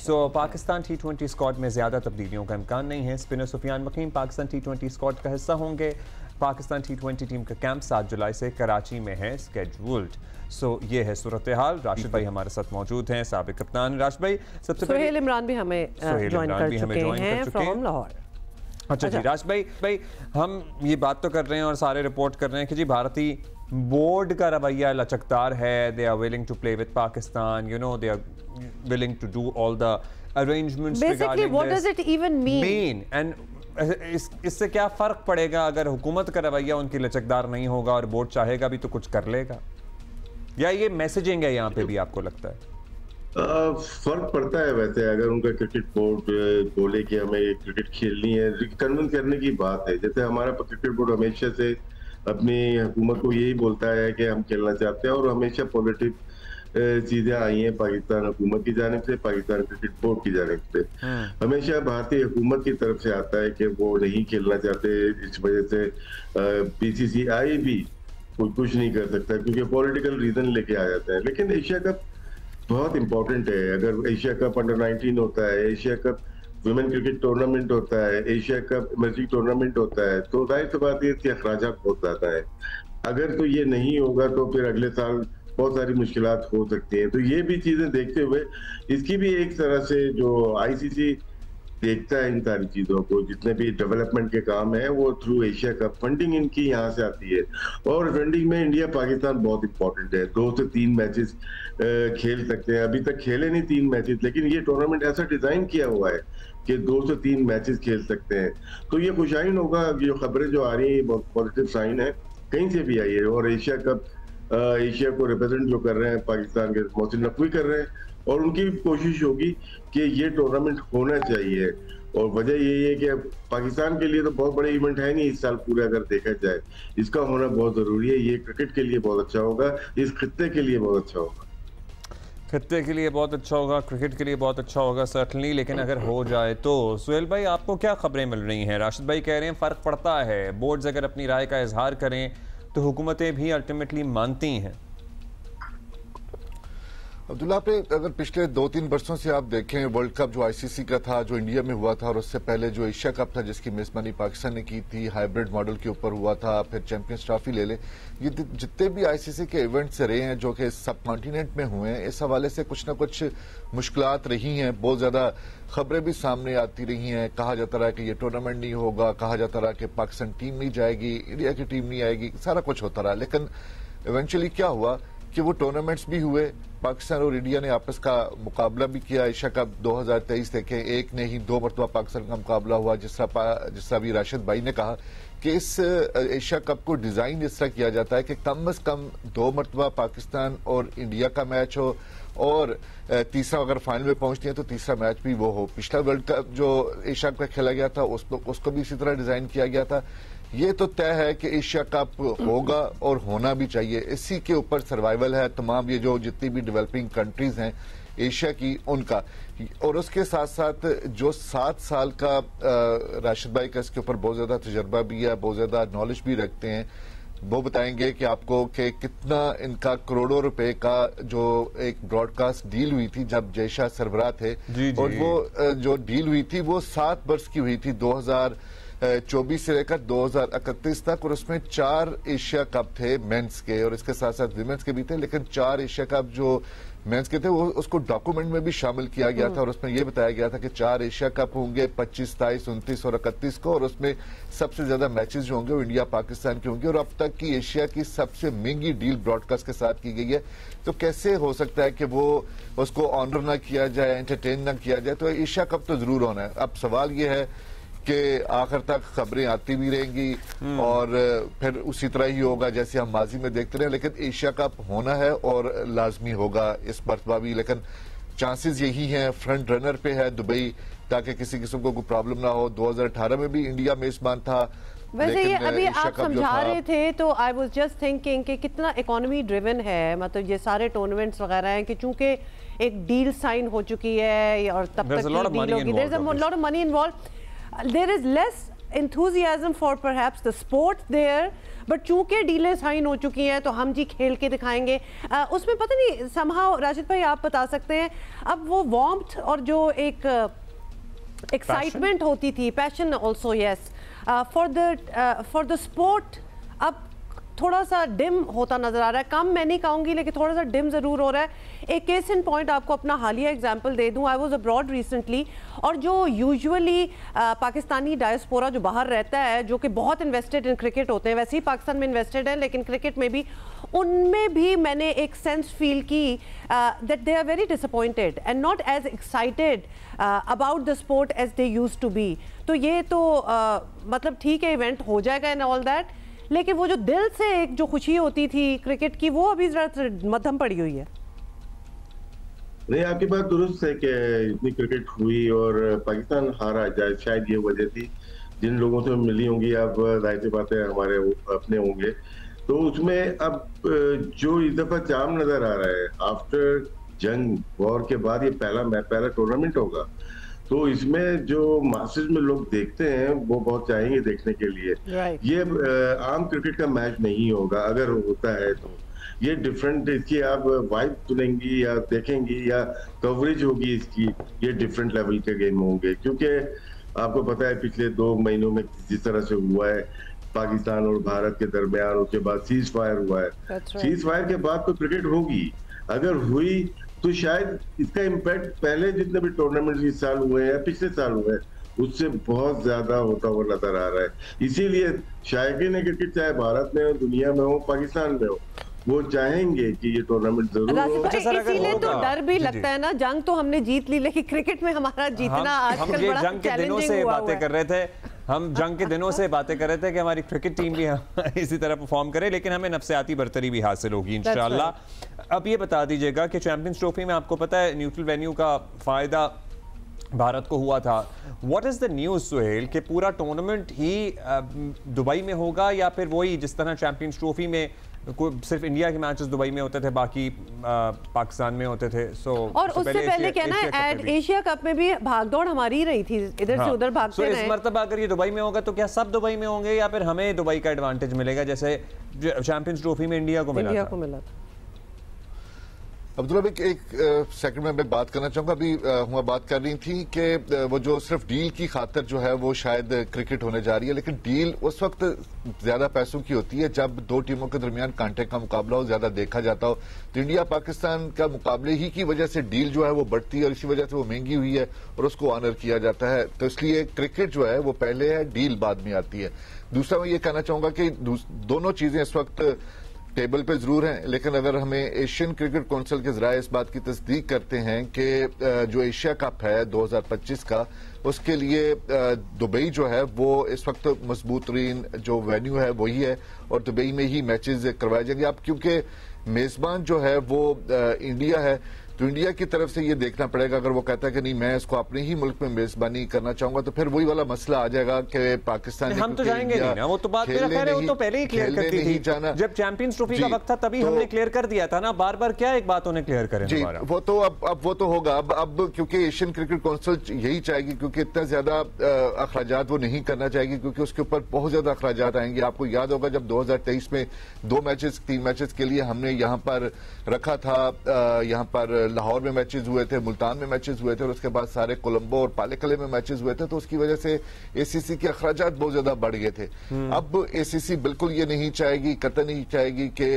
सो Pakistan T20 squad में ज़्यादा तब्दीलियों का इम्कान नहीं है। Spinner Sufiyan Muqeem Pakistan T20 squad का हिस्सा होंगे। पाकिस्तान T20 टीम का कैंप 7 जुलाई से कराची में है स्केड्यूल्ड। सो ये है सूरत हाल। राशिद भाई हमारे साथ मौजूद हैं, साबिक कप्तान। राशिद भाई, सबसे पहले सुहेल इमरान भी हमें ज्वाइन कर चुके हैं फ्रॉम लाहौर। अच्छा जी राशिद भाई हम ये बात तो कर रहे हैं और सारे रिपोर्ट कर रहे हैं कि जी भारतीय बोर्ड का रवैया लचकदार है। They are willing to play with Pakistan, you know, they are willing to do all the arrangements basically what does it even mean and इससे क्या फर्क पड़ेगा अगर हुकूमत का रवैया उनकी लचकदार नहीं होगा और बोर्ड चाहेगा भी तो कुछ कर लेगा, या ये मैसेजिंग है यहाँ पे भी आपको लगता है? फर्क पड़ता है। वैसे अगर उनका क्रिकेट बोर्ड बोले कि हमें क्रिकेट खेलनी है, कन्विंस करने की बात है। जैसे हमारा क्रिकेट बोर्ड हमेशा से अपनी हुकूमत को यही बोलता है कि हम खेलना चाहते हैं, और हमेशा पॉजिटिव चीजें आई हैं पाकिस्तान हुकूमत की जानिब से, पाकिस्तान क्रिकेट बोर्ड की जानिब से। हमेशा भारतीय हुकूमत की तरफ से आता है कि वो नहीं खेलना चाहते, इस वजह से बीसीसीआई भी कुछ नहीं कर सकता क्योंकि पॉलिटिकल रीजन लेके आ जाते हैं। लेकिन एशिया कप बहुत इंपॉर्टेंट है। अगर एशिया कप अंडर-19 होता है, Asia cup women cricket tournament होता है, एशिया कप इमर्जिंग टूर्नामेंट होता है, तो जाहिर सी बात है इसके अखराजात बहुत ज्यादा है। अगर तो ये नहीं होगा तो फिर अगले साल बहुत सारी मुश्किलात हो सकती हैं। तो ये भी चीजें देखते हुए इसकी भी एक तरह से जो आईसीसी देखता है इन सारी चीजों को, जितने भी डेवलपमेंट के काम है वो थ्रू एशिया कप फंडिंग इनकी यहाँ से आती है। और फंडिंग में इंडिया पाकिस्तान बहुत इंपॉर्टेंट है। 2 से 3 मैचेस खेल सकते हैं। अभी तक खेले नहीं 3 मैचेस, लेकिन ये टूर्नामेंट ऐसा डिजाइन किया हुआ है कि 2 से 3 मैचेस खेल सकते हैं। तो ये खुशाइन होगा। जो खबरें जो आ रही है बहुत पॉजिटिव साइन है, कहीं से भी आई है। और एशिया कप एशिया को रिप्रेजेंट जो कर रहे हैं पाकिस्तान के मोहसिन नकवी कर रहे हैं, और उनकी भी कोशिश होगी कि ये टूर्नामेंट होना चाहिए। और वजह यही है कि पाकिस्तान के लिए तो बहुत बड़े इवेंट है नहीं इस साल पूरे, अगर देखा जाए इसका होना बहुत जरूरी है। ये क्रिकेट के लिए बहुत अच्छा होगा, इस खित्ते के लिए बहुत अच्छा होगा, खित्ते के लिए बहुत अच्छा होगा, क्रिकेट के लिए बहुत अच्छा होगा सर्टनली। लेकिन अगर हो जाए तो सुहेल भाई आपको क्या खबरें मिल रही हैं? राशिद भाई कह रहे हैं फ़र्क पड़ता है, बोर्ड्स अगर अपनी राय का इजहार करें तो हुकूमतें भी अल्टीमेटली मानती हैं। अब्दुल्ला पे अगर पिछले 2-3 वर्षों से आप देखें, वर्ल्ड कप जो आईसीसी का था जो इंडिया में हुआ था, और उससे पहले जो एशिया कप था जिसकी मेजबानी पाकिस्तान ने की थी, हाइब्रिड मॉडल के ऊपर हुआ था, फिर चैंपियंस ट्रॉफी ले ले, ये जितने भी आईसीसी के इवेंट्स रहे हैं जो कि सब कॉन्टिनेंट में हुए हैं, इस हवाले से कुछ ना कुछ मुश्किलात रही हैं। बहुत ज्यादा खबरें भी सामने आती रही हैं। कहा जाता रहा कि ये टूर्नामेंट नहीं होगा, कहा जाता रहा कि पाकिस्तान टीम नहीं जाएगी, इंडिया की टीम नहीं आएगी, सारा कुछ होता रहा। लेकिन इवेंचुअली क्या हुआ कि वो टूर्नामेंट्स भी हुए, पाकिस्तान और इंडिया ने आपस का मुकाबला भी किया। एशिया कप 2023 देखें, एक नहीं 2 मरतबा पाकिस्तान का मुकाबला हुआ। जिस तरह भी राशिद भाई ने कहा कि इस एशिया कप को डिजाइन इस तरह किया जाता है कि कम से कम 2 मरतबा पाकिस्तान और इंडिया का मैच हो, और तीसरा अगर फाइनल में पहुंचती है तो तीसरा मैच भी वो हो। पिछला वर्ल्ड कप जो एशिया कप खेला गया था उसको भी इसी तरह डिजाइन किया गया था। ये तो तय है कि एशिया कप होगा और होना भी चाहिए। इसी के ऊपर सर्वाइवल है तमाम ये जो जितनी भी डेवलपिंग कंट्रीज हैं एशिया की उनका। और उसके साथ साथ जो 7 साल का राशिद भाई का इसके ऊपर बहुत ज्यादा तजर्बा भी है, बहुत ज्यादा नॉलेज भी रखते हैं, वो बताएंगे कि आपको कि कितना इनका करोड़ों रुपए का जो एक ब्रॉडकास्ट डील हुई थी जब जयशाह सरबराह थे, और वो जो डील हुई थी वो 7 वर्ष की हुई थी, 2024 से लेकर 2031 तक, और उसमें 4 एशिया कप थे मेंस के, और इसके साथ साथ विमेंस के भी थे। लेकिन 4 एशिया कप जो मेंस के थे वो उसको डॉक्यूमेंट में भी शामिल किया गया था, और उसमें यह बताया गया था कि 4 एशिया कप होंगे 25, 27, 29 और 31 को, और उसमें सबसे ज्यादा मैचेस जो होंगे वो इंडिया पाकिस्तान के होंगे। और अब तक की एशिया की सबसे महंगी डील ब्रॉडकास्ट के साथ की गई है। तो कैसे हो सकता है कि वो उसको ऑनर ना किया जाए, एंटरटेन ना किया जाए? तो एशिया कप तो जरूर होना है। अब सवाल ये है कि आखिर तक खबरें आती भी रहेंगी और फिर उसी तरह ही होगा जैसे हम माजी में देखते रहे, लेकिन एशिया कप होना है और लाजमी होगा इस मरतबा भी। लेकिन चांसेस यही हैं, फ्रंट रनर पे है दुबई, ताकि किसी किस्म को कोई प्रॉब्लम ना हो। 2018 में भी इंडिया मेजबान था। वैसे ये अभी आप समझा रहे थे तो आई वाज जस्ट थिंकिंग कि कितना इकोनॉमी ड्रिवन है, मतलब ये सारे टूर्नामेंट्स वगैरह हैं कि चूंकि एक डील साइन हो चुकी है और तब तक की डील होगी, there is a lot of money involve, there is less enthusiasm for perhaps the sport there, but चूंकि डीलें साइन हो चुकी हैं तो हम जी खेल के दिखाएंगे। उसमें पता नहीं somehow राशिद भाई आप बता सकते हैं, अब वो वार्मथ और जो एक एक्साइटमेंट होती थी, passion also, yes, for the sport, अब थोड़ा सा डिम होता नजर आ रहा है। कम मैं नहीं कहूँगी लेकिन थोड़ा सा डिम ज़रूर हो रहा है। एक केस इन पॉइंट आपको अपना हालिया एग्जांपल दे दूँ, आई वाज अब्रॉड रिसेंटली, और जो यूजुअली पाकिस्तानी डायस्पोरा जो बाहर रहता है, जो कि बहुत इन्वेस्टेड इन क्रिकेट होते हैं, वैसे ही पाकिस्तान में इन्वेस्टेड है लेकिन क्रिकेट में भी, उनमें भी मैंने एक सेंस फील की that they are very disappointed and not as excited about the sport as they used to be. तो ये तो मतलब ठीक है, इवेंट हो जाएगा एंड ऑल दैट, लेकिन वो जो दिल से एक जो खुशी होती थी क्रिकेट की, वो अभी जरा मध्यम पड़ी हुई है। नहीं, आपकी बात दुरुस्त है कि इतनी क्रिकेट हुई और पाकिस्तान हारा, जाए शायद ये वजह थी। जिन लोगों से मिली होंगी, अब जाहिर सी बात है हमारे अपने होंगे, तो उसमें अब जो इस दफा चाम नजर आ रहा है, आफ्टर जंग वॉर के बाद ये पहला टूर्नामेंट होगा, तो इसमें जो मासेस में लोग देखते हैं वो बहुत चाहेंगे देखने के लिए। ये आम क्रिकेट का मैच नहीं होगा, अगर होता है तो ये डिफरेंट, इसकी आप वाइब सुनेंगी या देखेंगी या कवरेज होगी इसकी, ये डिफरेंट लेवल के गेम होंगे। क्योंकि आपको पता है पिछले 2 महीनों में जिस तरह से हुआ है पाकिस्तान और भारत के दरमियान, उसके बाद सीज फायर हुआ है, सीज फायर के बाद तो क्रिकेट होगी। अगर हुई तो शायद इसका इम्पैक्ट पहले जितने भी टूर्नामेंट इस साल हुए हैं या पिछले साल हुए हैं उससे बहुत ज्यादा होता हुआ नजर आ रहा है। इसीलिए शायकीन क्रिकेट चाहे भारत में हो, दुनिया में हो, पाकिस्तान में हो, वो चाहेंगे कि ये टूर्नामेंट जरूर हो। इसीलिए तो डर भी लगता है ना, जंग तो हमने जीत ली लेकिन क्रिकेट में हमारा जीतना आजकल बड़ा जंग के दिनों से बातें कर रहे थे, हम जंग के दिनों से बातें कर रहे थे कि हमारी क्रिकेट टीम भी इसी तरह परफॉर्म करे, लेकिन हमें नफसियाती बरतरी भी हासिल होगी इंशाल्लाह। अब ये बता दीजिएगा कि चैंपियंस ट्रॉफी में आपको पता है न्यूट्रल वेन्यू का फायदा भारत को हुआ था। What is the news Suhail, कि पूरा टूर्नामेंट ही दुबई में होगा या फिर वही जिस तरह चैंपियंस ट्रॉफी में सिर्फ इंडिया के मैचेस दुबई में होते थे, बाकी पाकिस्तान में होते थे? और उससे पहले क्या ना, एशिया कप में भी भागदौड़ हमारी रही थी, इधर से उधर भागते रहे। इस मर्तबा अगर ये दुबई में होगा तो क्या सब दुबई में होंगे या फिर हमें दुबई का एडवांटेज मिलेगा जैसे चैंपियंस ट्रॉफी में इंडिया को मिला था? अब्दुल्ला भाई एक सेकंड में मैं बात करना चाहूंगा। अभी हम बात कर रही थी कि वो जो सिर्फ डील की खातिर जो है वो शायद क्रिकेट होने जा रही है, लेकिन डील उस वक्त ज्यादा पैसों की होती है जब 2 टीमों के दरमियान कांटे का मुकाबला हो, ज्यादा देखा जाता हो। तो इंडिया पाकिस्तान का मुकाबले ही की वजह से डील जो है वो बढ़ती है और इसी वजह से वो महंगी हुई है और उसको ऑनर किया जाता है। तो इसलिए क्रिकेट जो है वो पहले है, डील बाद में आती है। दूसरा मैं ये कहना चाहूंगा कि दोनों चीजें इस वक्त टेबल पे जरूर हैं, लेकिन अगर हमें एशियन क्रिकेट काउंसिल के जरिए इस बात की तस्दीक करते हैं कि जो एशिया कप है 2025 का, उसके लिए दुबई जो है वो इस वक्त मजबूत तरीन जो वेन्यू है वही है और दुबई में ही मैचेस करवाए जाएंगे। अब क्योंकि मेजबान जो है वो इंडिया है, तो इंडिया की तरफ से ये देखना पड़ेगा, अगर वो कहता है कि नहीं मैं इसको अपने ही मुल्क में मेजबानी करना चाहूंगा तो फिर वही वाला मसला आ जाएगा कि पाकिस्तान हम तो जाएंगे नहीं ना, वो तो बात मेरा खैर है, वो तो पहले ही क्लियर करती थी जब चैंपियंस ट्रॉफी का वक्त था, तभी हमने क्लियर कर दिया था ना। बार बार क्या एक बात उन्हें क्लियर करें दोबारा? वो तो अब वो तो होगा। अब क्योंकि एशियन क्रिकेट काउंसिल यही चाहेगी, क्योंकि इतना ज्यादा अखराजात वो नहीं करना चाहेगी, क्योंकि उसके ऊपर बहुत ज्यादा अखराजात आएंगे। आपको याद होगा जब 2023 में 3 मैचेस के लिए हमने यहाँ पर रखा था, यहाँ पर लाहौर में मैचेस हुए थे, मुल्तान में मैचेस हुए थे और उसके बाद सारे कोलंबो और पालेकले में मैचेस हुए थे, तो उसकी वजह से एसीसी के अखराजात बहुत ज्यादा बढ़ गए थे। अब एसीसी बिल्कुल ये नहीं चाहेगी, कतई नहीं चाहेगी कि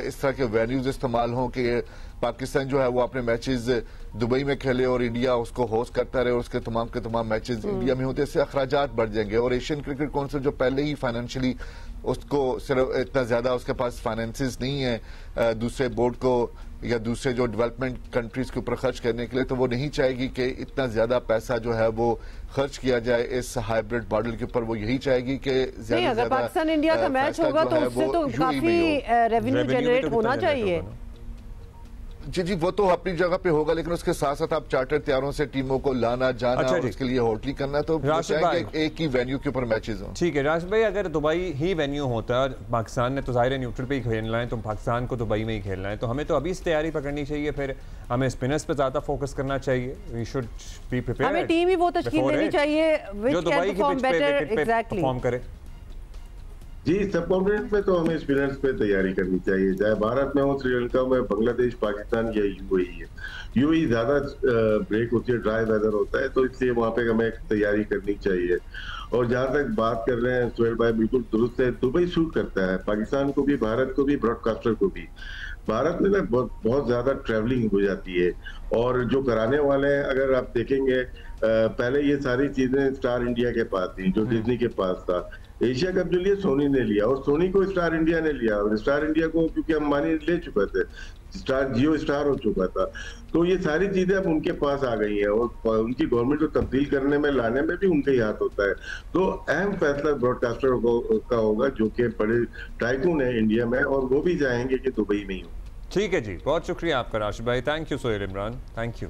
इस तरह के वेन्यूज इस्तेमाल हों कि पाकिस्तान जो है वो अपने मैचेस दुबई में खेले और इंडिया उसको होस्ट करता रहे और उसके तमाम के तमाम मैचेस इंडिया में होते, इससे अखराजात बढ़ जाएंगे। और एशियन क्रिकेट काउंसिल जो पहले ही फाइनेंशियली उसको सिर्फ इतना ज्यादा उसके पास फाइनेंसेस नहीं है दूसरे बोर्ड को या दूसरे जो डेवलपमेंट कंट्रीज के ऊपर खर्च करने के लिए, तो वो नहीं चाहेगी कि इतना ज्यादा पैसा जो है वो खर्च किया जाए इस हाइब्रिड मॉडल के ऊपर। वो यही चाहेगी कि अगर पाकिस्तान इंडिया का मैच होगा तो उससे तो काफी रेवेन्यू जनरेट होना चाहिए। जी वो तो अपनी जगह पे होगा, लेकिन उसके साथ साथ आप चार्टर तैयारों से टीमों को लाना जाना, अच्छा और उसके लिए होटलिंग करना, तो एक ही वेन्यू के ऊपर मैचेस हों। ठीक है राशिद भाई, अगर दुबई ही वेन्यू होता है, पाकिस्तान ने तो ज़ाहिर न्यूट्रल पे ही खेलना है, तो पाकिस्तान को दुबई में ही खेलना है, तो हमें तो अभी से तैयारी पकड़नी चाहिए, फिर हमें स्पिनर्स पे ज़्यादा फोकस करना चाहिए। We should be prepared. हमें टीम ही वो तश्कील देनी चाहिए जो दुबई की पिच पे विकेट पे परफॉर्म करे। जी, सब कॉन्टिनेंट में तो हमें स्पिनर्स पे तैयारी करनी चाहिए, चाहे भारत में हो, श्रीलंका में, बांग्लादेश, पाकिस्तान या यूएई है। यूएई ज्यादा ब्रेक होती है, ड्राई वेदर होता है, तो इसलिए वहां पे हमें तैयारी करनी चाहिए। और जहां तक बात कर रहे हैं सुहेल भाई, बिल्कुल दुरुस्त है, दुबई सूट करता है पाकिस्तान को भी, भारत को भी, ब्रॉडकास्टर को भी। भारत में ना बहुत ज्यादा ट्रैवलिंग हो जाती है, और जो कराने वाले हैं, अगर आप देखेंगे पहले ये सारी चीजें स्टार इंडिया के पास थी, जो डिज्नी के पास था। एशिया कप जो लिया सोनी ने लिया, और सोनी को स्टार इंडिया ने लिया, और स्टार इंडिया को क्योंकि अंबानी ले चुके थे, स्टार जियो स्टार हो चुका था, तो ये सारी चीजें अब उनके पास आ गई हैं, और उनकी गवर्नमेंट को तब्दील करने में, लाने में भी उनका ही हाथ होता है। तो अहम फैसला ब्रॉडकास्टर का होगा, जो कि बड़े टाइकून है इंडिया में, और वो भी चाहेंगे कि दुबई में ही हो। ठीक है जी, बहुत शुक्रिया आपका राशिद भाई। Thank you Sohail Imran, thank you.